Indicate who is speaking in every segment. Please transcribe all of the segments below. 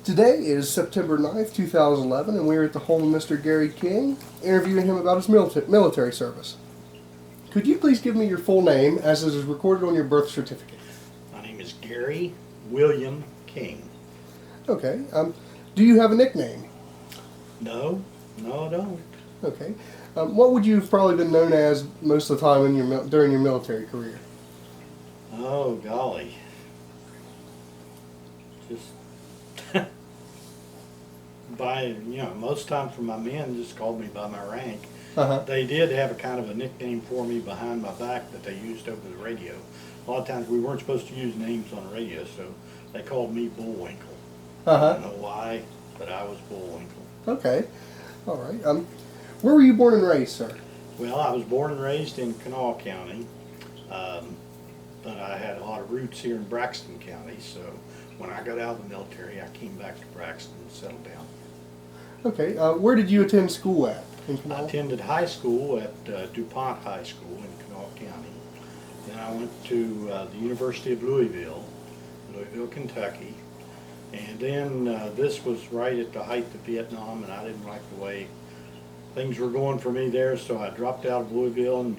Speaker 1: Today is September 9th, 2011, and we're at the home of Mr. Gary King, interviewing him about his military service. Could you please give me your full name as it is recorded on your birth certificate?
Speaker 2: My name is Gary William King.
Speaker 1: Okay. Do you have a nickname?
Speaker 2: No, I don't.
Speaker 1: Okay. What would you have probably been known as most of the time in during your military career?
Speaker 2: Oh, golly. Just most times for my men just called me by my rank. They did have a kind of a nickname for me behind my back that they used over the radio. A lot of times we weren't supposed to use names on the radio, so they called me Bullwinkle. I don't know why, but I was Bullwinkle.
Speaker 1: Okay. All right. Where were you born and raised, sir?
Speaker 2: Well, I was born and raised in Kanawha County, but I had a lot of roots here in Braxton County, so when I got out of the military, I came back to Braxton and settled down.
Speaker 1: Okay. Where did you attend school at in
Speaker 2: I
Speaker 1: Kanawha?
Speaker 2: attended high school at DuPont High School in Kanawha County. Then I went to the University of Louisville, Kentucky. And then this was right at the height of Vietnam, and I didn't like the way things were going for me there, so I dropped out of Louisville and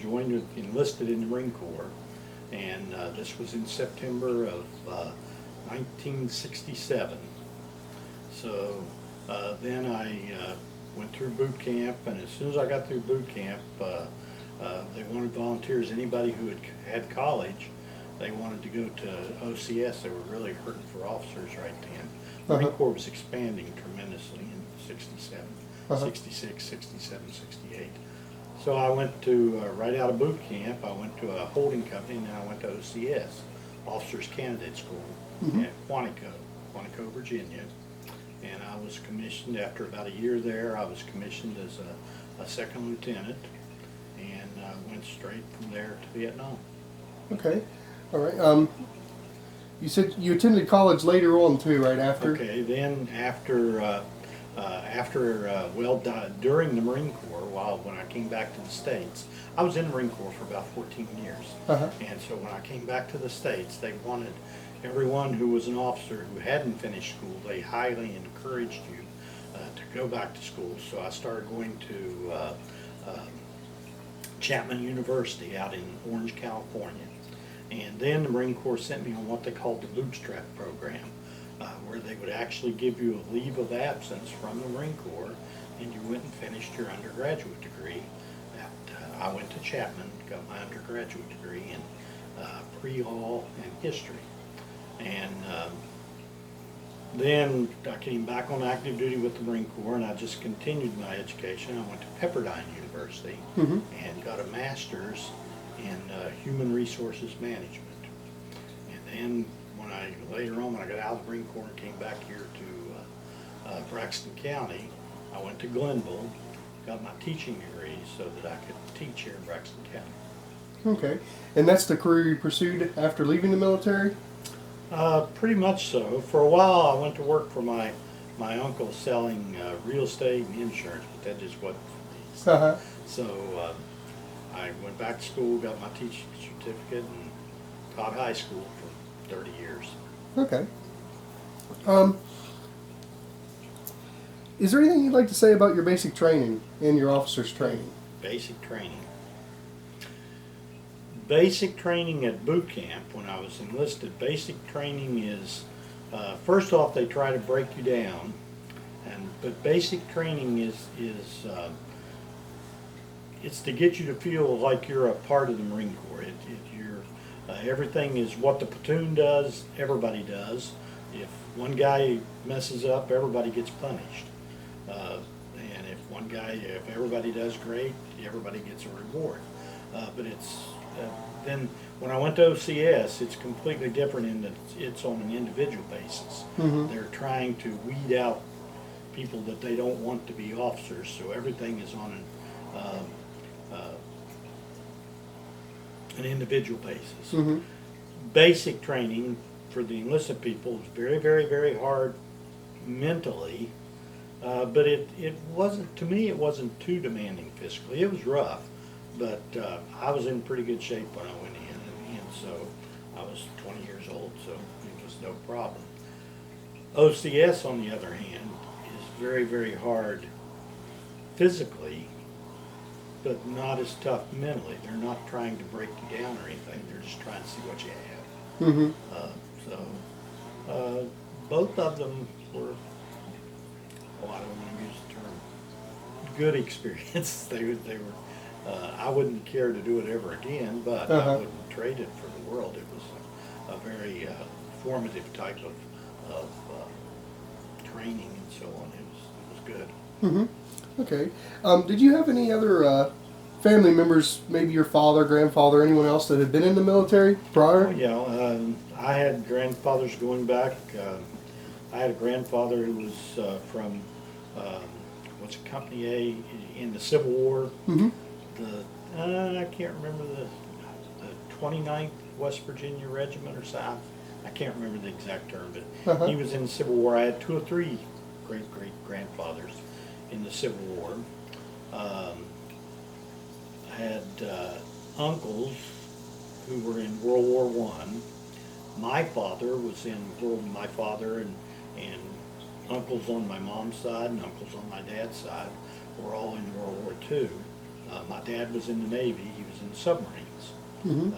Speaker 2: enlisted in the Marine Corps. And this was in September of 1967. So then I went through boot camp, and as soon as I got through boot camp, they wanted volunteers. Anybody who had college, they wanted to go to OCS. They were really hurting for officers right then. The Marine Corps was expanding tremendously in 67, 66, 67, 68. So I went to, right out of boot camp, I went to a holding company, and then I went to OCS, Officers Candidate School, at Quantico, Virginia. And I was commissioned, after about a year there, I was commissioned as a second lieutenant, and went straight from there to Vietnam.
Speaker 1: Okay. All right. You said you attended college later on too, right after?
Speaker 2: Okay. Then during the Marine Corps, when I came back to the States, I was in the Marine Corps for about 14 years. And so when I came back to the States, they wanted everyone who was an officer who hadn't finished school, they highly encouraged you to go back to school. So I started going to Chapman University out in Orange, California. And then the Marine Corps sent me on what they called the bootstrap program, where they would actually give you a leave of absence from the Marine Corps, and you went and finished your undergraduate degree. I went to Chapman, got my undergraduate degree in pre-law and history. And then I came back on active duty with the Marine Corps, and I just continued my education. I went to Pepperdine University and got a master's in human resources management. And then later on when I got out of the Marine Corps and came back here to Braxton County, I went to Glenville, got my teaching degree so that I could teach here in Braxton County.
Speaker 1: Okay. And that's the career you pursued after leaving the military?
Speaker 2: Pretty much so. For a while I went to work for my uncle selling real estate and insurance, but that just wasn't for me. So I went back to school, got my teaching certificate, and taught high school for 30 years.
Speaker 1: Okay. Is there anything you'd like to say about your basic training and your officer's training?
Speaker 2: Basic training. Basic training at boot camp when I was enlisted, basic training is, first off, they try to break you down, but basic training is it's to get you to feel like you're a part of the Marine Corps. Everything is what the platoon does, everybody does. If one guy messes up, everybody gets punished. And if everybody does great, everybody gets a reward. But then when I went to OCS, it's completely different in that it's on an individual basis. They're trying to weed out people that they don't want to be officers, so everything is on an individual basis. Basic training for the enlisted people is very, very, very hard mentally, but it wasn't, to me, it wasn't too demanding physically. It was rough, but I was in pretty good shape when I went in, and so I was 20 years old, so it was no problem. OCS, on the other hand, is very, very hard physically, but not as tough mentally. They're not trying to break you down or anything. They're just trying to see what you have.
Speaker 1: Mm-hmm.
Speaker 2: Both of them were, oh, I don't want to use the term, good experience. They were. I wouldn't care to do it ever again, but I wouldn't trade it for the world. It was a very formative type of training and so on. It was good.
Speaker 1: Mm-hmm. Okay. Did you have any other family members, maybe your father, grandfather, anyone else that had been in the military prior?
Speaker 2: Oh, yeah. I had grandfathers going back. I had a grandfather who was from what's it, Company A in the Civil War.
Speaker 1: Mm-hmm.
Speaker 2: I can't remember the 29th West Virginia Regiment or South. I can't remember the exact term, but he was in the Civil War. I had 2 or 3 great-great-grandfathers in the Civil War. I had uncles who were in World War I. My father was in my father and uncles on my mom's side and uncles on my dad's side were all in World War II. My dad was in the Navy. He was in the submarines.
Speaker 1: Mm-hmm.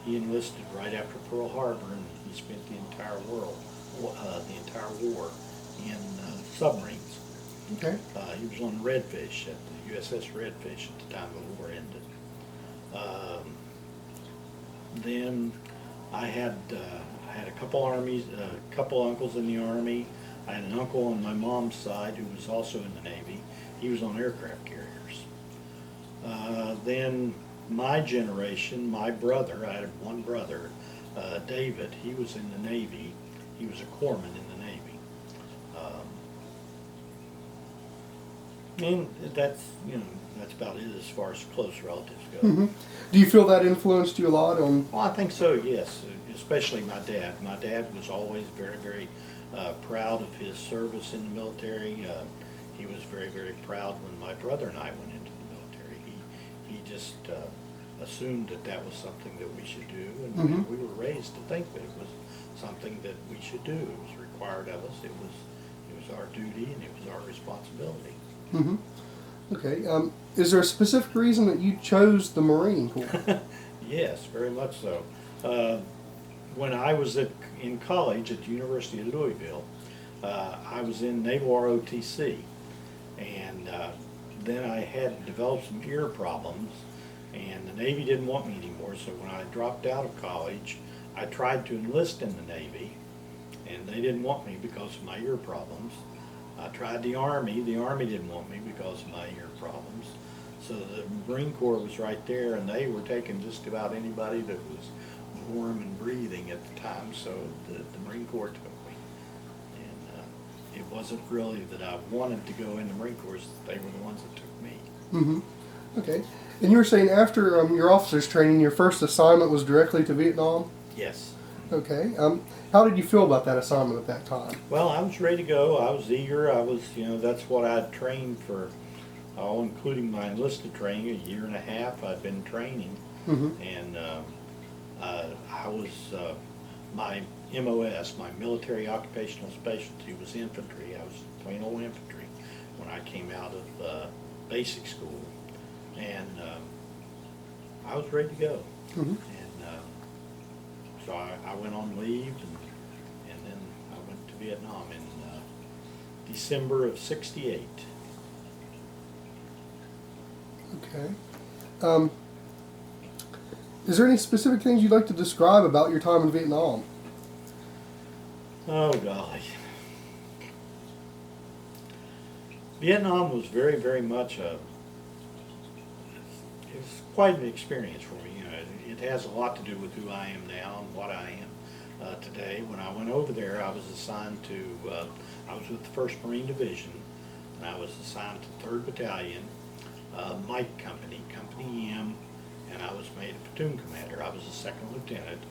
Speaker 2: He enlisted right after Pearl Harbor, and he spent the entire war in submarines.
Speaker 1: Okay.
Speaker 2: He was on Redfish at the USS Redfish at the time the war ended. Then I had a couple uncles in the Army. I had an uncle on my mom's side who was also in the Navy. He was on aircraft carriers. Then my generation, my brother, I had one brother, David, he was in the Navy. He was a corpsman in the Navy. And that's about it as far as close relatives go.
Speaker 1: Mm-hmm. Do you feel that influenced you a lot on?
Speaker 2: Well, I think so, yes, especially my dad. My dad was always very, very proud of his service in the military. He was very, very proud when my brother and I went into the military. He just assumed that was something that we should do, and we were raised to think that it was something that we should do. It was required of us. It was our duty, and it was our responsibility.
Speaker 1: Mm-hmm. Okay. Is there a specific reason that you chose the Marine Corps?
Speaker 2: Yes, very much so. When I was in college at the University of Louisville, I was in Naval ROTC, and then I had developed some ear problems, and the Navy didn't want me anymore, so when I dropped out of college, I tried to enlist in the Navy, and they didn't want me because of my ear problems. I tried the Army didn't want me because of my ear problems. So the Marine Corps was right there, and they were taking just about anybody that was warm and breathing at the time, so the Marine Corps took me. And it wasn't really that I wanted to go in the Marine Corps, they were the ones that took me.
Speaker 1: Mm-hmm. Okay. And you were saying after your officer's training, your first assignment was directly to Vietnam?
Speaker 2: Yes.
Speaker 1: Okay. How did you feel about that assignment at that time?
Speaker 2: Well, I was ready to go. I was eager. I was, that's what I'd trained for, all including my enlisted training, a year and a half I'd been training.
Speaker 1: Mm-hmm.
Speaker 2: And I was, my MOS, my military occupational specialty was infantry. I was plain old infantry when I came out of basic school. And I was ready to go.
Speaker 1: Mm-hmm.
Speaker 2: And so I went on leave, and then I went to Vietnam in December of '68.
Speaker 1: Okay. Is there any specific things you'd like to describe about your time in Vietnam?
Speaker 2: Oh, golly. Vietnam was very, very much it was quite an experience for me. It has a lot to do with who I am now and what I am today. When I went over there, I was assigned to, I was with the 1st Marine Division, and I was assigned to 3rd Battalion, Mike Company, Company M, and I was made a platoon commander. I was a 2nd lieutenant,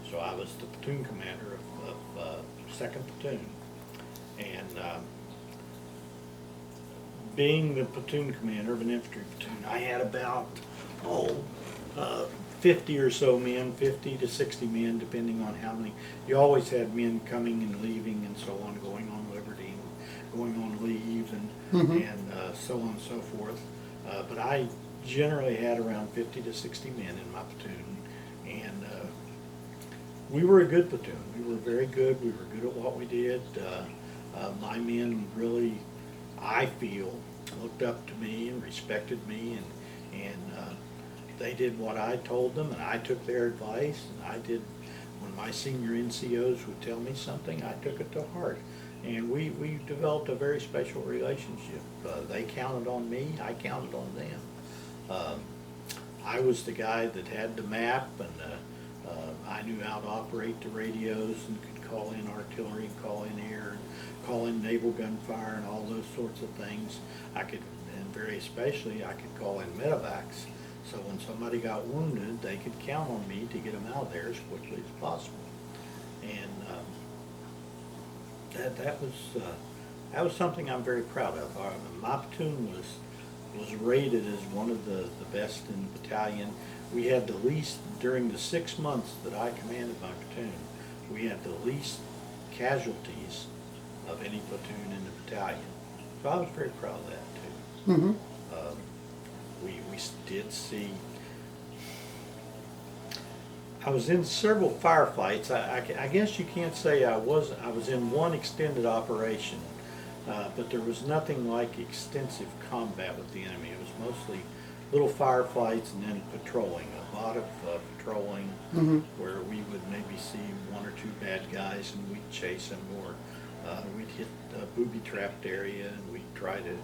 Speaker 2: so I was the platoon commander of 2nd Platoon. And being the platoon commander of an infantry platoon, I had about 50 or so men, 50 to 60 men, depending on how many. You always had men coming and leaving and so on, going on liberty and going on leave and so on and so forth. But I generally had around 50 to 60 men in my platoon, and we were a good platoon. We were very good. We were good at what we did. My men really, I feel, looked up to me and respected me, and they did what I told them, and I took their advice, and I did, when my senior NCOs would tell me something, I took it to heart. And we developed a very special relationship. They counted on me, I counted on them. I was the guy that had the map, and I knew how to operate the radios and could call in artillery, call in air, call in naval gunfire and all those sorts of things. I could, and very especially, I could call in medevacs. So when somebody got wounded, they could count on me to get them out of there as quickly as possible. And that was something I'm very proud of. My platoon was rated as one of the best in the battalion. We had the least, during the 6 months that I commanded my platoon, we had the least casualties of any platoon in the battalion. So I was very proud of that too.
Speaker 1: Mm-hmm.
Speaker 2: We did see, I was in several firefights. I guess you can't say I was in one extended operation, but there was nothing like extensive combat with the enemy. It was mostly little firefights and then patrolling, a lot of patrolling, where we would maybe see one or two bad guys and we'd chase them, or we'd hit a booby-trapped area and we'd try to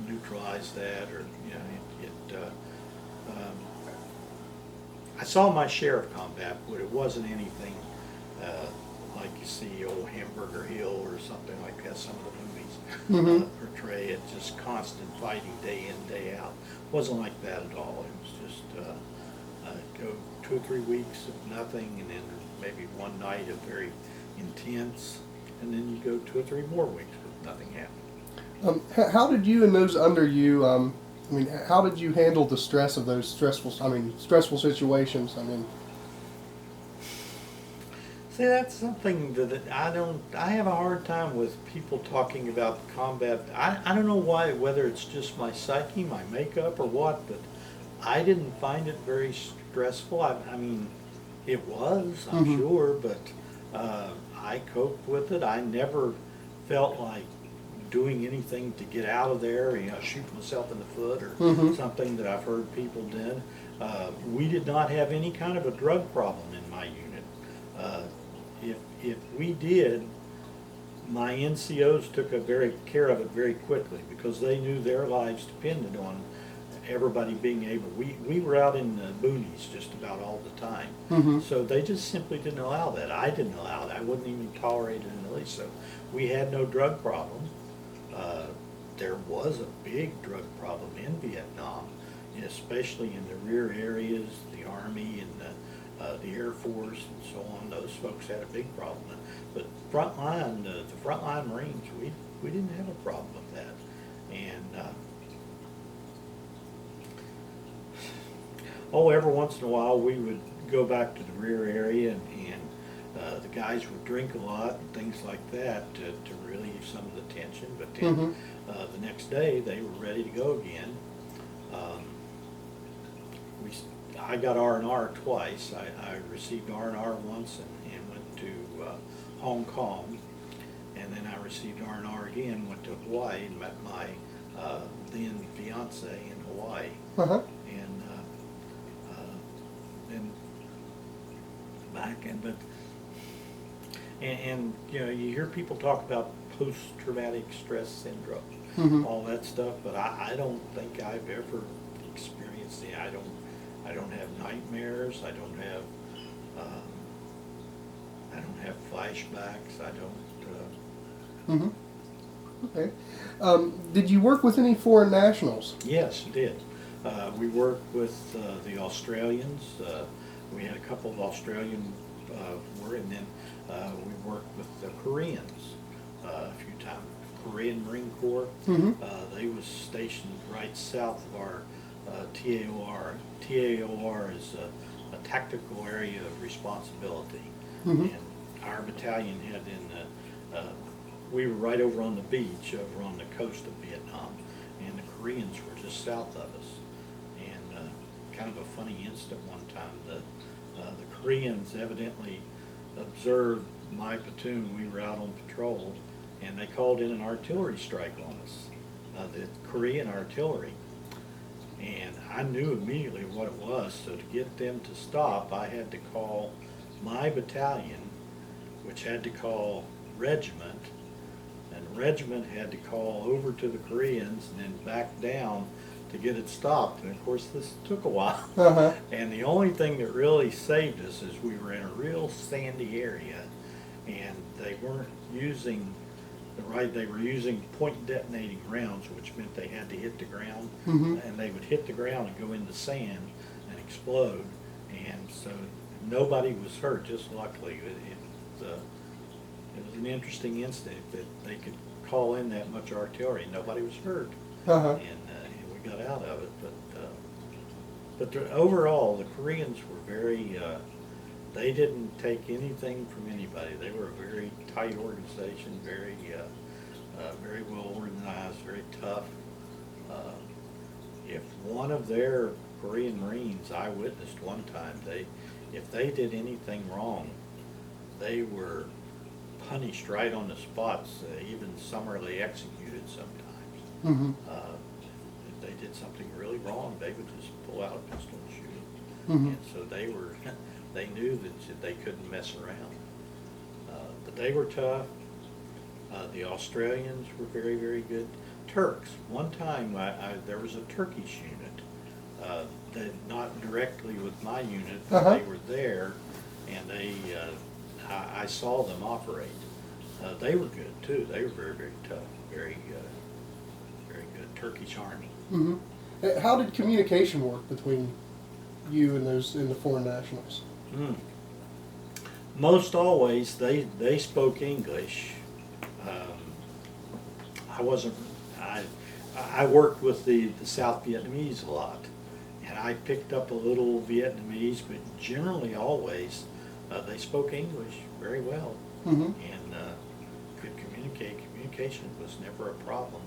Speaker 2: neutralize that, or I saw my share of combat, but it wasn't anything like you see old Hamburger Hill or something like that. Some of the movies portray it, just constant fighting day in, day out. It wasn't like that at all. It was just go 2 or 3 weeks of nothing, and then maybe one night of very intense, and then you go 2 or 3 more weeks with nothing happening.
Speaker 1: How did you and those under you, how did you handle the stress of those stressful situations?
Speaker 2: See, that's something that I have a hard time with people talking about combat. I don't know why, whether it's just my psyche, my makeup, or what, but I didn't find it very stressful. I mean, it was, I'm sure, but I coped with it. I never felt like doing anything to get out of there, shoot myself in the foot or something that I've heard people did. We did not have any kind of a drug problem in my unit. If we did, my NCOs took care of it very quickly, because they knew their lives depended on everybody being able. We were out in the boonies just about all the time, so they just simply didn't allow that. I didn't allow it. I wouldn't even tolerate it in the least. So we had no drug problem. There was a big drug problem in Vietnam, especially in the rear areas, the Army and the Air Force and so on. Those folks had a big problem. But the frontline Marines, we didn't have a problem with that. And every once in a while we would go back to the rear area, and the guys would drink a lot and things like that to relieve some of the tension. But then the next day they were ready to go again. I got R&R twice. I received R&R once and went to Hong Kong, and then I received R&R again, went to Hawaii and met my then fiance in Hawaii. And back and you hear people talk about post-traumatic stress syndrome, all that stuff, but I don't think I've ever experienced it. I don't have nightmares. I don't have flashbacks. I don't.
Speaker 1: Okay. Did you work with any foreign nationals?
Speaker 2: Yes, I did. We worked with the Australians. We had a couple of Australian and then we worked with the Koreans a few times. Korean Marine Corps. They was stationed right south of our TAOR. TAOR is a tactical area of responsibility.
Speaker 1: Mm-hmm.
Speaker 2: And our battalion had we were right over on the beach, over on the coast of Vietnam, and the Koreans were just south of us. And kind of a funny incident one time, the Koreans evidently observed my platoon. We were out on patrol, and they called in an artillery strike on us, the Korean artillery. And I knew immediately what it was, so to get them to stop, I had to call my battalion, which had to call regiment, and regiment had to call over to the Koreans and then back down to get it stopped. And of course this took a while.
Speaker 1: Uh-huh.
Speaker 2: And the only thing that really saved us is we were in a real sandy area, and they weren't using they were using point detonating rounds, which meant they had to hit the ground.
Speaker 1: Mm-hmm.
Speaker 2: And they would hit the ground and go into sand and explode. And so nobody was hurt, just luckily. It was an interesting incident that they could call in that much artillery. Nobody was hurt.
Speaker 1: Uh-huh.
Speaker 2: And we got out of it. But overall, the Koreans were very, they didn't take anything from anybody. They were a very tight organization, very well organized, very tough. If one of their Korean Marines, I witnessed one time, if they did anything wrong, they were punished right on the spots, even summarily executed sometimes.
Speaker 1: Mm-hmm.
Speaker 2: If they did something really wrong, they would just pull out a pistol and shoot.
Speaker 1: Mm-hmm.
Speaker 2: And so they knew that they couldn't mess around. But they were tough. The Australians were very, very good. Turks. One time there was a Turkish unit, not directly with my unit, but
Speaker 1: Uh-huh.
Speaker 2: they were there, and I saw them operate. They were good too. They were very, very tough. Very good. Turkish army.
Speaker 1: Mm-hmm. How did communication work between you and the foreign nationals?
Speaker 2: Mm. Most always they spoke English. I worked with the South Vietnamese a lot, and I picked up a little Vietnamese, but generally always they spoke English very well.
Speaker 1: Mm-hmm.
Speaker 2: And could communicate. Communication was never a problem.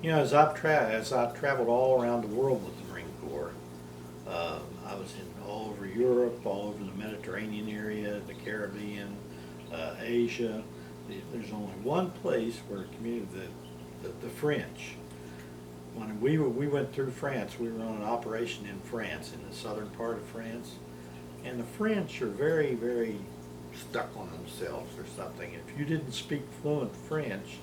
Speaker 2: As I've traveled all around the world with the Marine Corps, I was in all over Europe, all over the Mediterranean area, the Caribbean, Asia. There's only one place where the French. When we went through France, we were on an operation in France, in the southern part of France, and the French are very, very stuck on themselves or something. If you didn't speak fluent French,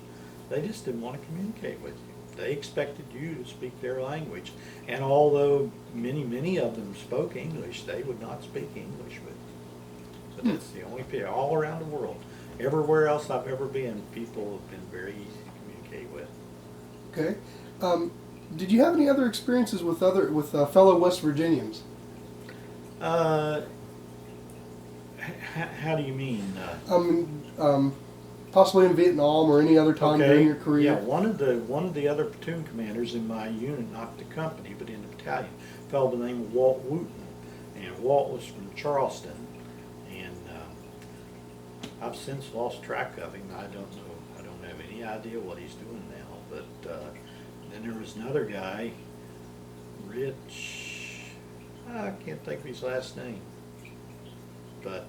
Speaker 2: they just didn't want to communicate with you. They expected you to speak their language, and although many of them spoke English, they would not speak English with you. But that's the only people all around the world. Everywhere else I've ever been, people have been very easy to communicate with.
Speaker 1: Okay. Did you have any other experiences with fellow West Virginians?
Speaker 2: How do you mean?
Speaker 1: Possibly in Vietnam or any other time during your career?
Speaker 2: Yeah, one of the other platoon commanders in my unit, not the company, but in the battalion, a fellow by the name of Walt Wooten. And Walt was from Charleston. And I've since lost track of him. I don't know. I don't have any idea what he's doing now. But then there was another guy, Rich, I can't think of his last name. But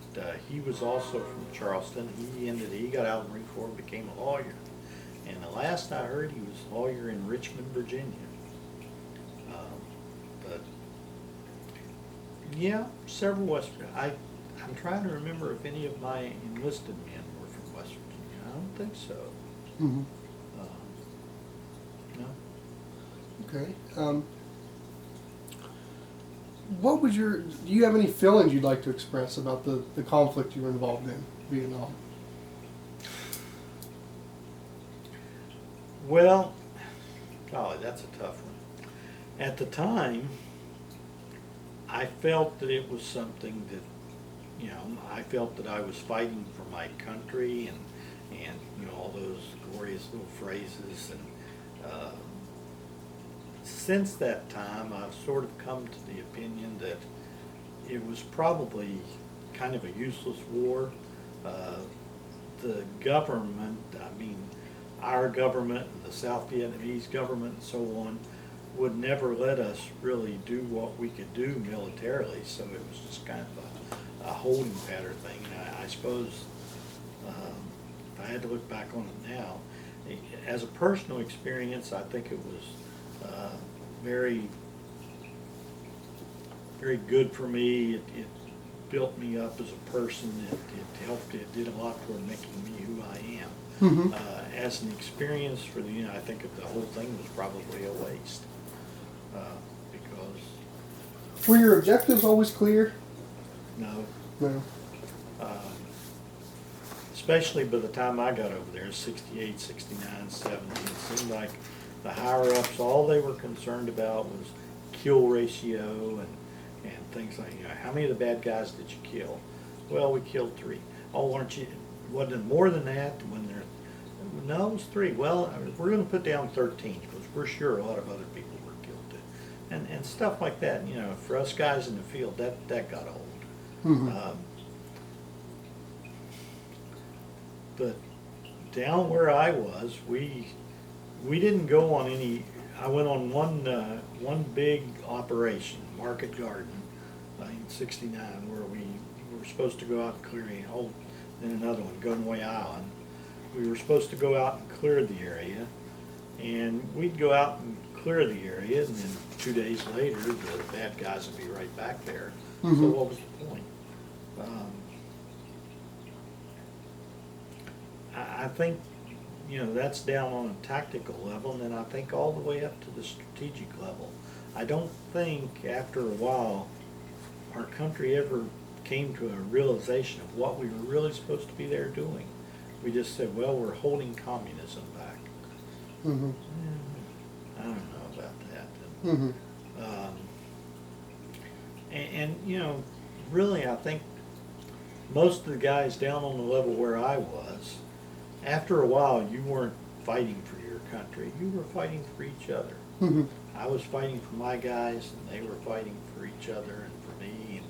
Speaker 2: he was also from Charleston. He got out of the Marine Corps and became a lawyer. And the last I heard, he was a lawyer in Richmond, Virginia. But yeah, several West. I'm trying to remember if any of my enlisted men were from West Virginia. I don't think so.
Speaker 1: Mm-hmm.
Speaker 2: No.
Speaker 1: Okay. Do you have any feelings you'd like to express about the conflict you were involved in, Vietnam?
Speaker 2: Well, golly, that's a tough one. At the time, I felt that it was something that, I felt that I was fighting for my country and all those glorious little phrases and since that time, I've sort of come to the opinion that it was probably kind of a useless war. The government, I mean, our government, the South Vietnamese government and so on, would never let us really do what we could do militarily, so it was just kind of a holding pattern thing. And I suppose if I had to look back on it now, as a personal experience, I think it was very, very good for me. It built me up as a person. It helped. It did a lot toward making me who I am.
Speaker 1: Mm-hmm.
Speaker 2: As an experience for the, I think the whole thing was probably a waste because
Speaker 1: Were your objectives always clear?
Speaker 2: no.
Speaker 1: No.
Speaker 2: Especially by the time I got over there, 68, 69, 70, it seemed like the higher-ups, all they were concerned about was kill ratio and things like, how many of the bad guys did you kill? Well, we killed 3. Oh, wasn't it more than that? No, it was 3. Well, we're going to put down 13 because we're sure a lot of other people were killed too. And stuff like that, for us guys in the field, that got old.
Speaker 1: Mm-hmm.
Speaker 2: But down where I was, we didn't go on any. I went on one big operation, Market Garden, in '69, where we were supposed to go out and clear then another one, Gunway Island. We were supposed to go out and clear the area, and we'd go out and clear the area, and then 2 days later, the bad guys would be right back there.
Speaker 1: Mm-hmm.
Speaker 2: So what was the point? I think, that's down on a tactical level, and then I think all the way up to the strategic level. I don't think after a while our country ever came to a realization of what we were really supposed to be there doing. We just said, well, we're holding communism back.
Speaker 1: Mm-hmm.
Speaker 2: I don't know about that.
Speaker 1: Mm-hmm.
Speaker 2: And really, I think most of the guys down on the level where I was, after a while, you weren't fighting for your country. You were fighting for each other.
Speaker 1: Mm-hmm.
Speaker 2: I was fighting for my guys, and they were fighting for each other and for me, and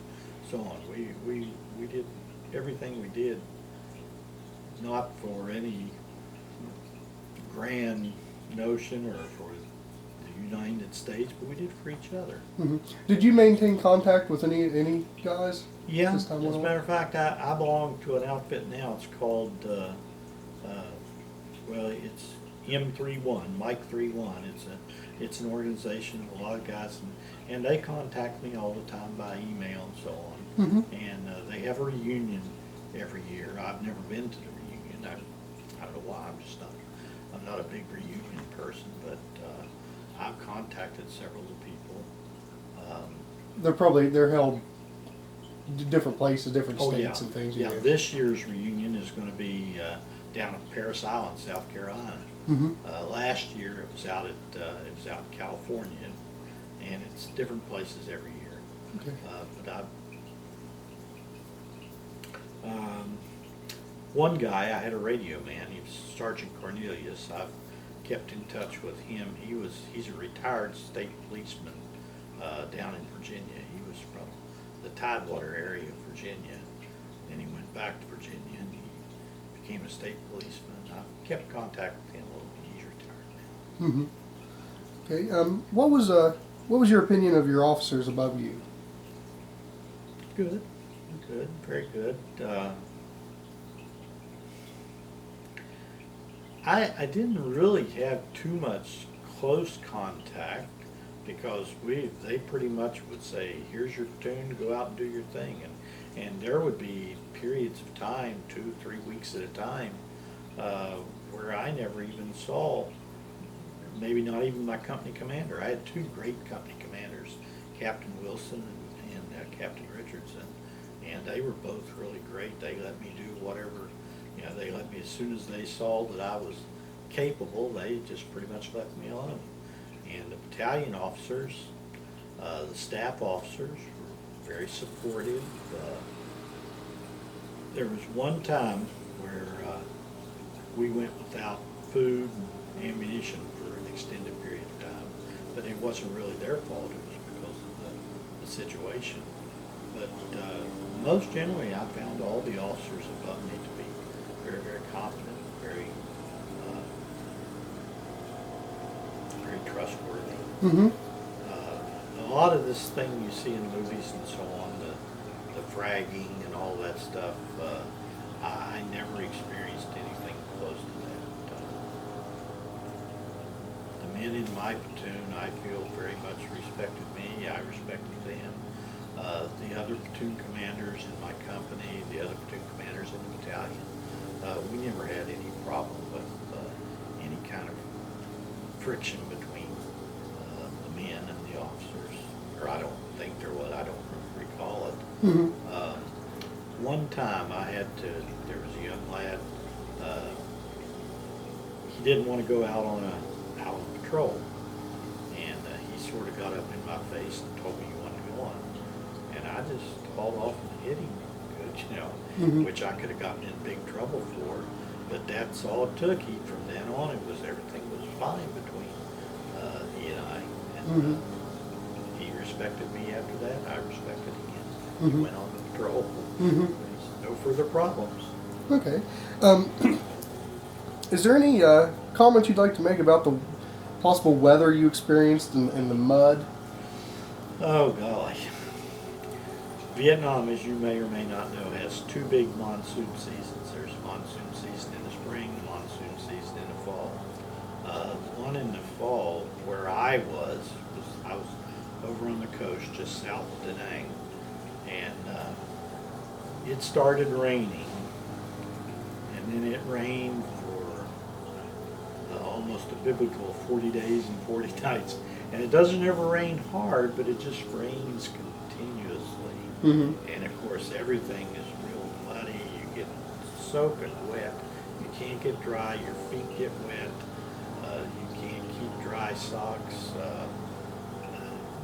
Speaker 2: so on. We did everything we did, not for any grand notion or for the United States, but we did for each other.
Speaker 1: Mm-hmm. Did you maintain contact with any guys?
Speaker 2: Yeah,
Speaker 1: This
Speaker 2: as
Speaker 1: time
Speaker 2: a
Speaker 1: around?
Speaker 2: matter of fact, I belong to an outfit now. It's called, it's M31, Mike 31. It's an organization of a lot of guys, and they contact me all the time by email and so on.
Speaker 1: Mm-hmm.
Speaker 2: And they have a reunion every year. I've never been to the reunion. I don't know why. I'm not a big reunion person, but I've contacted several of the people.
Speaker 1: They're held different places, different
Speaker 2: Oh,
Speaker 1: states
Speaker 2: yeah.
Speaker 1: and things.
Speaker 2: Yeah, this year's reunion is going to be down at Parris Island, South Carolina.
Speaker 1: Mm-hmm.
Speaker 2: Last year it was out in California, and it's different places every year.
Speaker 1: Okay.
Speaker 2: One guy, I had a radio man. He was Sergeant Cornelius. I've kept in touch with him. He's a retired state policeman down in Virginia. He was from the Tidewater area of Virginia, and he went back to Virginia and he became a state policeman. I've kept contact with him a little bit. He's retired now.
Speaker 1: Mm-hmm. Okay. What was your opinion of your officers above you?
Speaker 2: Good, very good. I didn't really have too much close contact because they pretty much would say, here's your platoon, go out and do your thing. And there would be periods of time, 2-3 weeks at a time, where I never even saw, maybe not even my company commander. I had 2 great company commanders, Captain Wilson and Captain Richardson, and they were both really great. They let me do whatever, they let me, as soon as they saw that I was capable, they just pretty much left me alone. And the battalion officers, the staff officers were very supportive. There was one time where we went without food and ammunition for an extended period of time. but it wasn't really their fault. It was because of the situation. But most generally, I found all the officers above me to be very, very competent, very, very trustworthy.
Speaker 1: Mm-hmm.
Speaker 2: A lot of this thing you see in movies and so on, the fragging and all that stuff, I never experienced anything close to that. The men in my platoon, I feel very much respected me. I respected them. The other platoon commanders in my company, the other platoon commanders in the battalion, we never had any problem with any kind of friction between the men and the officers. Or I don't think there was. I don't recall it.
Speaker 1: Mm-hmm.
Speaker 2: One time there was a young lad, he didn't want to go out on patrol, and he sort of got up in my face and told me he wanted to go on, and I just hauled off and hit him good,
Speaker 1: Mm-hmm.
Speaker 2: which I could have gotten in big trouble for, but that's all it took. From then on, everything was fine between he and I, and
Speaker 1: Mm-hmm.
Speaker 2: he respected me after that. I respected him.
Speaker 1: Mm-hmm.
Speaker 2: He went on the patrol.
Speaker 1: Mm-hmm.
Speaker 2: No further problems.
Speaker 1: Okay. Is there any comments you'd like to make about the possible weather you experienced in the mud?
Speaker 2: Oh, golly. Vietnam, as you may or may not know, has two big monsoon seasons. There's monsoon season in the spring, monsoon season in the fall. The one in the fall where I was over on the coast just south of Da Nang, and it started raining, and then it rained for almost a biblical 40 days and 40 nights. And it doesn't ever rain hard, but it just rains continuously.
Speaker 1: Mm-hmm.
Speaker 2: And of course, everything is real muddy. You get soaking wet. You can't get dry. Your feet get wet. You can't keep dry socks.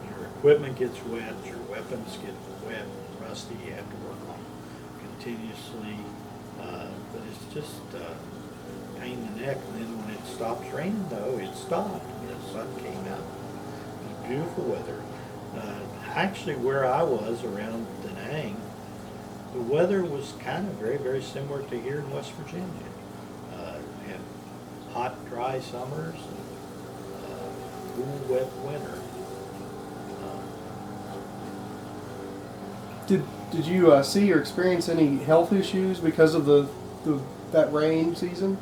Speaker 2: Your equipment gets wet. Your weapons get wet and rusty. You have to work on them continuously. But it's just pain in the neck. And then when it stops raining, though, it stopped. The sun came out. It was beautiful weather. Actually, where I was around Da Nang, the weather was kind of very, very similar to here in West Virginia. Had hot, dry summers and cool, wet winter.
Speaker 1: Did you see or experience any health issues because of that rain season?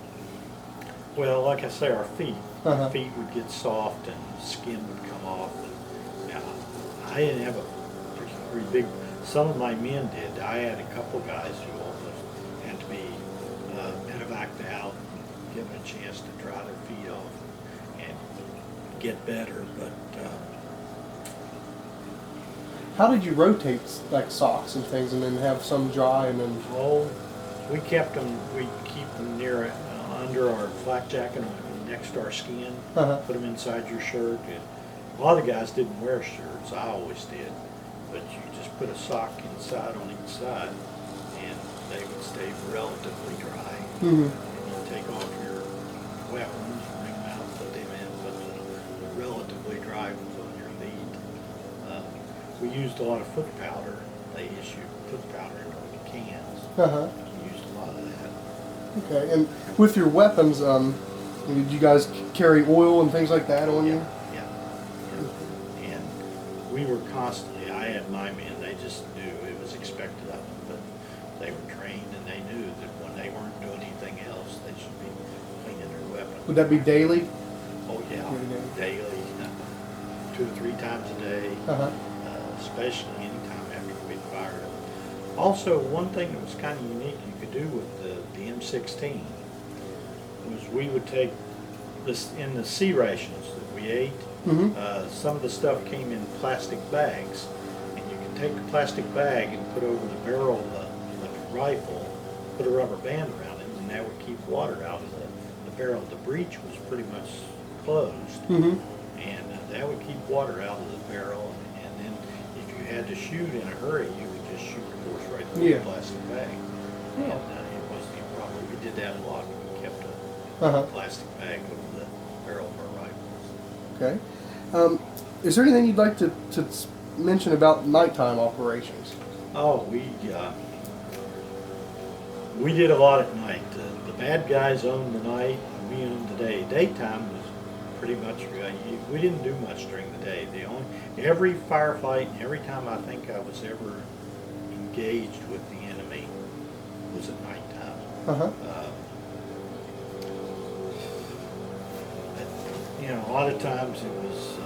Speaker 2: Well, like I say, our
Speaker 1: Uh-huh.
Speaker 2: feet would get soft and skin would come off. And, I didn't have a pretty big. Some of my men did. I had a couple guys who almost had to be medevaced out and given a chance to dry their feet off and get better. But
Speaker 1: How did you rotate like socks and things, and then have some dry and then?
Speaker 2: we kept them. We keep them near under our flak jacket next to our skin.
Speaker 1: Uh-huh.
Speaker 2: Put them inside your shirt. And a lot of the guys didn't wear shirts. I always did. But you just put a sock inside on each side, and they would stay relatively dry.
Speaker 1: Mm-hmm.
Speaker 2: And you take off your weapons, bring them out, put them in, put the relatively dry ones on your feet. We used a lot of foot powder. They issued foot powder in cans.
Speaker 1: Uh-huh.
Speaker 2: We used a lot of that.
Speaker 1: Okay. And with your weapons, did you guys carry oil and things like that on you?
Speaker 2: Yeah. And we were constantly, I had my men, they just knew it was expected of them, but they were trained and they knew that when they weren't doing anything else, they should be cleaning their weapons.
Speaker 1: Would that be daily?
Speaker 2: Oh, yeah, daily, 2 or 3 times a day,
Speaker 1: Uh-huh.
Speaker 2: especially anytime after a big fire. Also, one thing that was kind of unique you could do with the M16 was we would take this in the sea rations that we ate.
Speaker 1: Mm-hmm.
Speaker 2: Some of the stuff came in plastic bags, and you can take the plastic bag and put over the barrel of the rifle, put a rubber band around it, and that would keep water out of the barrel. The breech was pretty much closed,
Speaker 1: Mm-hmm.
Speaker 2: and that would keep water out of the barrel. And then if you had to shoot in a hurry, you could just shoot, of course, right through the plastic bag.
Speaker 1: Yeah.
Speaker 2: And it wasn't a problem. We did that a lot. We kept a
Speaker 1: Uh-huh.
Speaker 2: plastic bag over the barrel of our rifles.
Speaker 1: Okay. Is there anything you'd like to mention about nighttime operations?
Speaker 2: Oh, we did a lot at night. The bad guys owned the night, and we owned the day. Daytime was pretty much, we didn't do much during the day. Every firefight and every time I think I was ever engaged with the enemy was at nighttime.
Speaker 1: Uh-huh.
Speaker 2: A lot of times it was,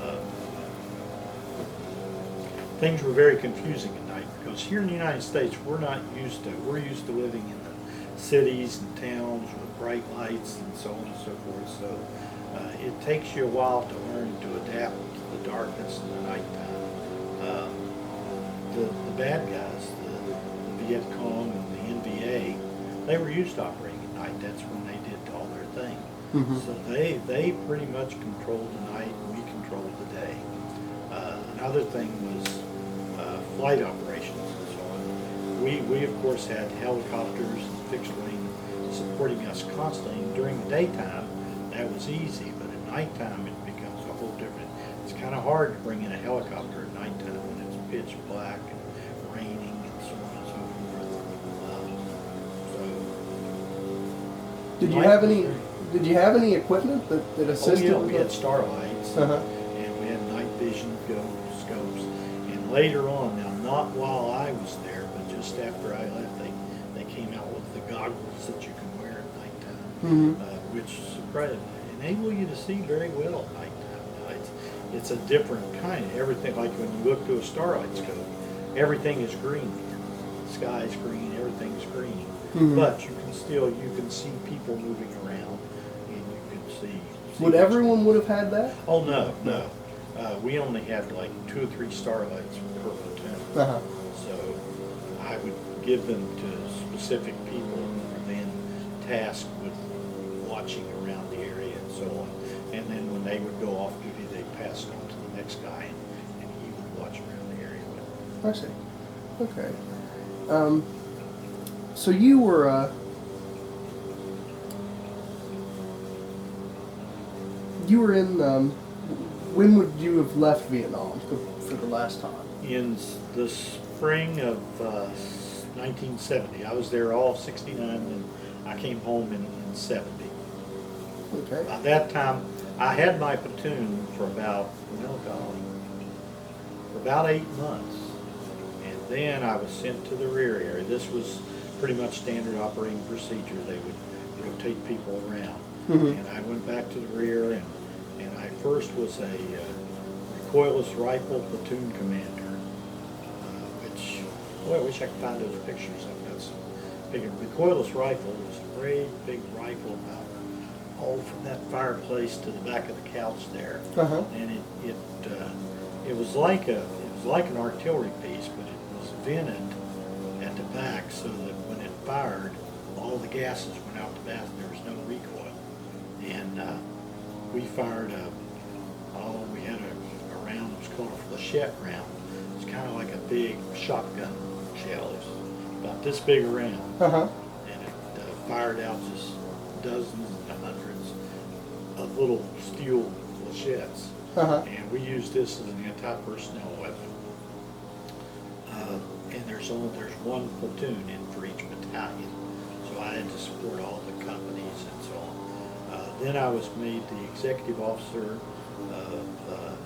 Speaker 2: things were very confusing at night because here in the United States we're used to living in the cities and towns with bright lights and so on and so forth. So it takes you a while to learn to adapt to the darkness and the nighttime. The bad guys, the Viet Cong and the NVA, they were used to operating at night. That's when they did all their thing.
Speaker 1: Mm-hmm.
Speaker 2: So they pretty much controlled the night and we controlled the day. Another thing was flight operations and so on. We of course had helicopters and fixed wing supporting us constantly. And during the daytime, that was easy, but at nighttime it becomes a whole different. It's kind of hard to bring in a helicopter at nighttime when it's pitch black and raining and so on and so forth.
Speaker 1: Did you have any equipment that assisted?
Speaker 2: Oh yeah, we had starlights.
Speaker 1: Uh-huh.
Speaker 2: And we had night vision scopes. And later on, now not while I was there, but just after I left, they came out with the goggles that you can wear at nighttime,
Speaker 1: Mm-hmm.
Speaker 2: which enable you to see very well at nighttime. It's a different kind. Everything, like when you look through a starlight scope, everything is green. The sky's green, everything's green.
Speaker 1: Mm-hmm.
Speaker 2: But you can see people moving around, and you can see.
Speaker 1: Would everyone would have had that?
Speaker 2: Oh no. We only had like 2 or 3 starlights per platoon.
Speaker 1: Uh-huh.
Speaker 2: So I would give them to specific people who were then tasked with watching around the area and so on. And then when they would go off duty, they passed on to the next guy, and he would watch around the area with them.
Speaker 1: I see. Okay. So you were in. When would you have left Vietnam for the last time?
Speaker 2: In the spring of 1970. I was there all of 69, and I came home in 70.
Speaker 1: Okay.
Speaker 2: By that time, I had my platoon for about 8 months. And then I was sent to the rear area. This was pretty much standard operating procedure. They would rotate people around.
Speaker 1: Mm-hmm.
Speaker 2: And I went back to the rear, and I first was a recoilless rifle platoon commander, which, boy, I wish I could find those pictures. I've got some bigger. Recoilless rifle was a great big rifle about from that fireplace to the back of the couch there.
Speaker 1: Uh-huh.
Speaker 2: And it was like an artillery piece, but it was vented at the back so that when it fired, all the gases went out the back and there was no recoil. And we fired we had a round that was called a flechette round. It's kind of like a big shotgun shell. It's about this big around.
Speaker 1: Uh-huh.
Speaker 2: And it fired out just dozens and hundreds of little steel flechettes.
Speaker 1: Uh-huh.
Speaker 2: And we used this as an anti-personnel weapon. And there's one platoon in for each battalion, so I had to support all the companies and so on. Then I was made the executive officer of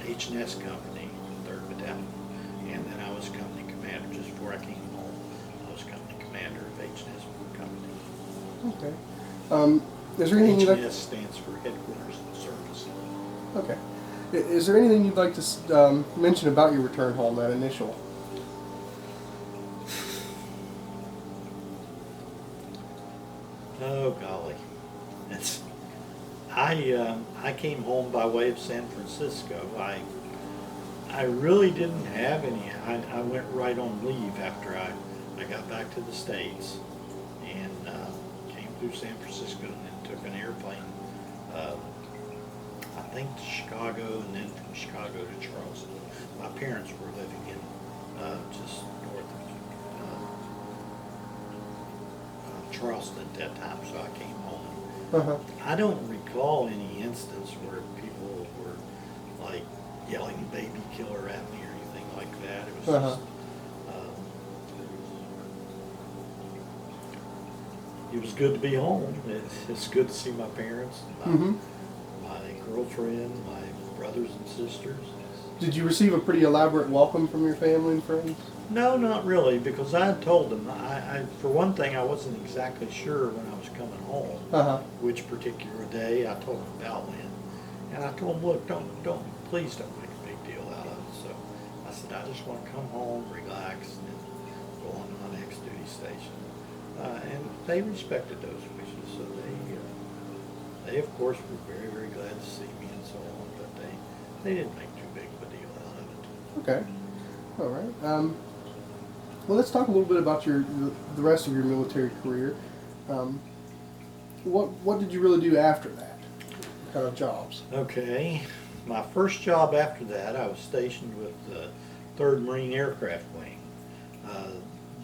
Speaker 2: H&S Company, 3rd Battalion, and then I was company commander. Just before I came home, I was company commander of H&S Company.
Speaker 1: Okay. Is there anything you'd like?
Speaker 2: H&S stands for Headquarters and Service.
Speaker 1: Okay. Is there anything you'd like to mention about your return home, that initial?
Speaker 2: Oh golly, I came home by way of San Francisco. I really didn't have any. I went right on leave after I got back to the States, and came through San Francisco and then took an airplane. I think to Chicago, and then from Chicago to Charleston. My parents were living in just north of Charleston at that time, so I came home.
Speaker 1: Uh-huh.
Speaker 2: I don't recall any instance where people were like yelling baby killer at me or anything like that. It was just, it was good to be home. It's good to see my parents, my girlfriend, my brothers and sisters.
Speaker 1: Did you receive a pretty elaborate welcome from your family and friends?
Speaker 2: No, not really, because I had told them. For one thing, I wasn't exactly sure when I was coming home, which particular day. I told them about when, and I told them, look, please don't make a big deal out of it. So I said, I just want to come home, relax, and then go on to my next duty station. And they respected those wishes, so they of course were very, very glad to see me and so on, but they didn't make too big of a deal out of it.
Speaker 1: Okay, all right. Well, let's talk a little bit about the rest of your military career. What did you really do after that? What kind of jobs?
Speaker 2: Okay, my first job after that, I was stationed with the 3rd Marine Aircraft Wing.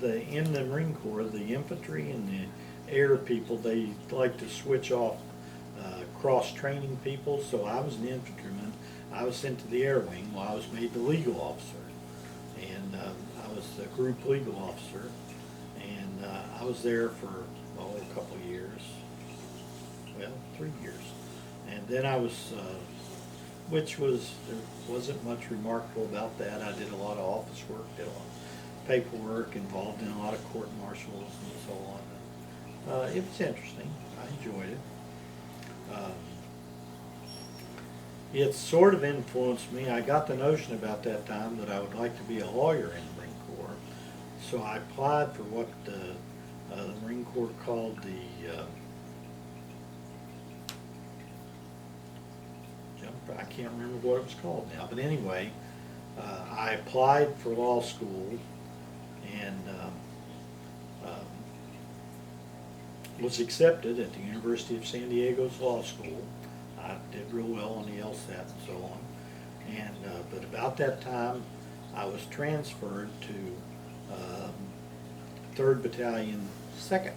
Speaker 2: In the Marine Corps, the infantry and the air people, they like to switch off cross-training people, so I was an infantryman. I was sent to the Air Wing while I was made the legal officer. And I was the group legal officer, and I was there for a couple of years, well, 3 years. And then I was, there wasn't much remarkable about that. I did a lot of office work, did a lot of paperwork, involved in a lot of court martials and so on. It was interesting. I enjoyed it. It sort of influenced me. I got the notion about that time that I would like to be a lawyer in the Marine Corps. So I applied for what the Marine Corps called I can't remember what it was called now, but anyway, I applied for law school and was accepted at the University of San Diego's law school. I did real well on the LSAT and so on. And but about that time, I was transferred to 3rd Battalion, 2nd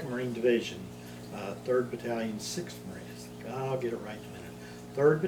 Speaker 2: Marine Division, 3rd Battalion, 6th Marines. I'll get it right in a minute. 3rd